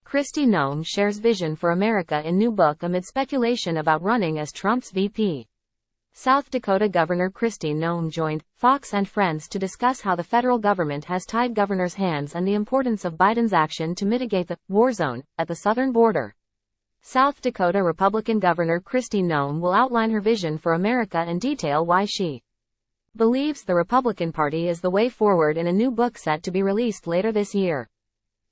Kristi Noem shares vision for America in new book amid speculation about running as Trump's VP. South Dakota Governor Kristi Noem joined Fox and Friends to discuss how the federal government has tied governors' hands and the importance of Biden's action to mitigate the war zone at the southern border. South Dakota Republican Governor Kristi Noem will outline her vision for America and detail why she believes the Republican Party is the way forward in a new book set to be released later this year.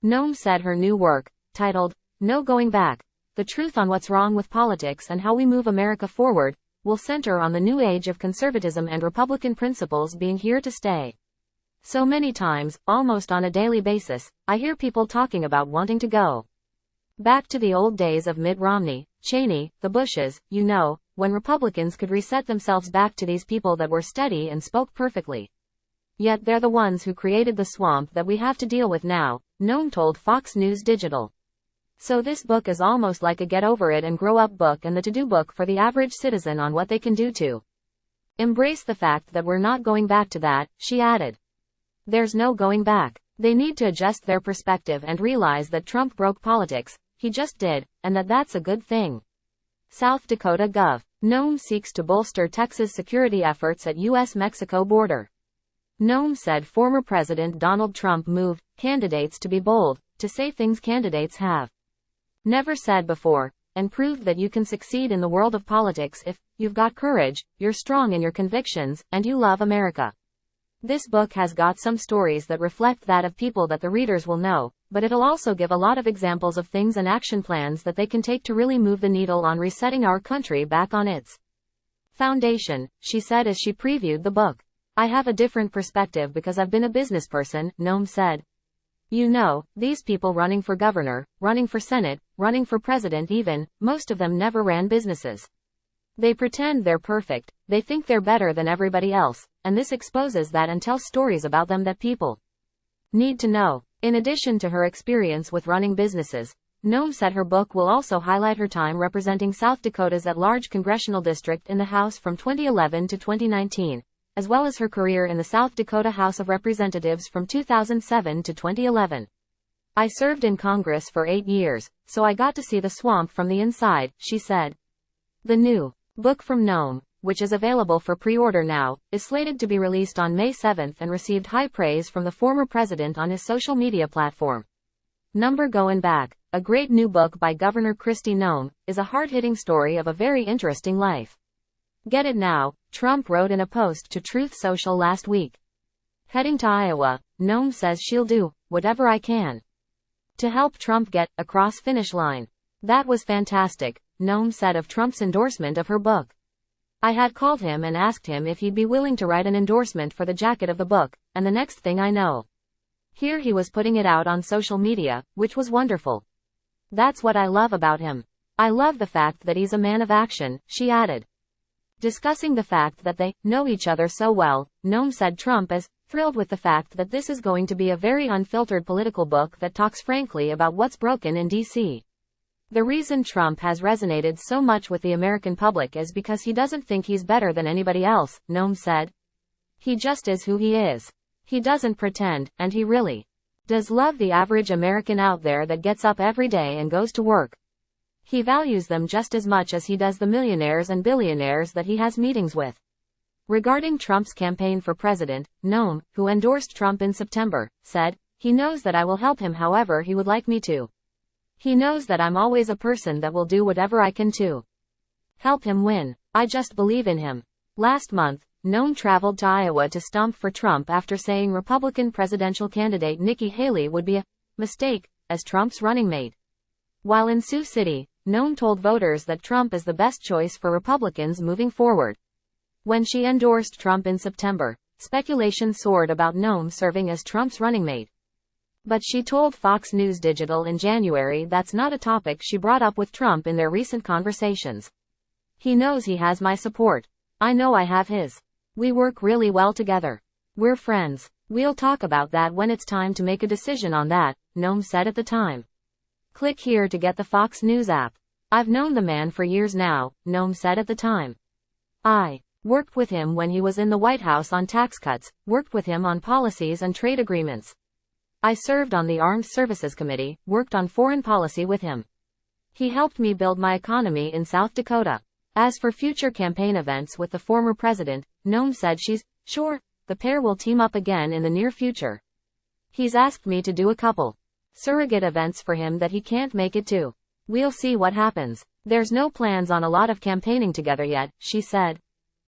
Noem said her new work, titled No Going Back: The Truth on What's Wrong with Politics and How We Move America Forward, will center on the new age of conservatism and Republican principles being here to stay. So many times, almost on a daily basis, I hear people talking about wanting to go back to the old days of Mitt Romney, Cheney, the Bushes, when Republicans could reset themselves back to these people that were steady and spoke perfectly. Yet they're the ones who created the swamp that we have to deal with now, Noem told Fox News Digital. So this book is almost like a get over it and grow up book and the to-do book for the average citizen on what they can do to embrace the fact that we're not going back to that, she added. There's no going back. They need to adjust their perspective and realize that Trump broke politics, he just did, and that's a good thing. South Dakota Gov. Noem seeks to bolster Texas security efforts at U.S.-Mexico border. Noem said former President Donald Trump moved candidates to be bold, to say things candidates have never said before, and proved that you can succeed in the world of politics if you've got courage, you're strong in your convictions, and you love America. This book has got some stories that reflect that of people that the readers will know, but it'll also give a lot of examples of things and action plans that they can take to really move the needle on resetting our country back on its foundation, she said as she previewed the book. I have a different perspective because I've been a business person, Noem said. These people running for governor, running for Senate, running for president even, most of them never ran businesses. They pretend they're perfect, they think they're better than everybody else, and this exposes that and tells stories about them that people need to know. In addition to her experience with running businesses, Noem said her book will also highlight her time representing South Dakota's at-large congressional district in the House from 2011 to 2019. As well as her career in the South Dakota House of Representatives from 2007 to 2011. I served in Congress for 8 years, so I got to see the swamp from the inside, she said. The new book from Noem, which is available for pre-order now, is slated to be released on May 7th and received high praise from the former president on his social media platform. Going Back, a great new book by Governor Kristi Noem, is a hard-hitting story of a very interesting life. Get it now, Trump wrote in a post to Truth Social last week. Heading to Iowa, Noem says she'll do whatever I can to help Trump get across finish line. That was fantastic, Noem said of Trump's endorsement of her book. I had called him and asked him if he'd be willing to write an endorsement for the jacket of the book, and the next thing I know, here he was putting it out on social media, which was wonderful. That's what I love about him. I love the fact that he's a man of action, she added. Discussing the fact that they know each other so well, Noem said Trump is thrilled with the fact that this is going to be a very unfiltered political book that talks frankly about what's broken in D.C. The reason Trump has resonated so much with the American public is because he doesn't think he's better than anybody else, Noem said. He just is who he is. He doesn't pretend, and he really does love the average American out there that gets up every day and goes to work. He values them just as much as he does the millionaires and billionaires that he has meetings with. Regarding Trump's campaign for president, Noem, who endorsed Trump in September, said, he knows that I will help him however he would like me to. He knows that I'm always a person that will do whatever I can to help him win. I just believe in him. Last month, Noem traveled to Iowa to stomp for Trump after saying Republican presidential candidate Nikki Haley would be a mistake as Trump's running mate. While in Sioux City, Noem told voters that Trump is the best choice for Republicans moving forward. When she endorsed Trump in September, speculation soared about Noem serving as Trump's running mate. But she told Fox News Digital in January that's not a topic she brought up with Trump in their recent conversations. He knows he has my support. I know I have his. We work really well together. We're friends. We'll talk about that when it's time to make a decision on that, Noem said at the time. Click here to get the Fox News app. I've known the man for years now, Noem said at the time. I worked with him when he was in the White House on tax cuts, worked with him on policies and trade agreements. I served on the Armed Services Committee, worked on foreign policy with him. He helped me build my economy in South Dakota. As for future campaign events with the former president, Noem said she's sure the pair will team up again in the near future. He's asked me to do a couple surrogate events for him that he can't make it to. We'll see what happens. There's no plans on a lot of campaigning together yet, she said.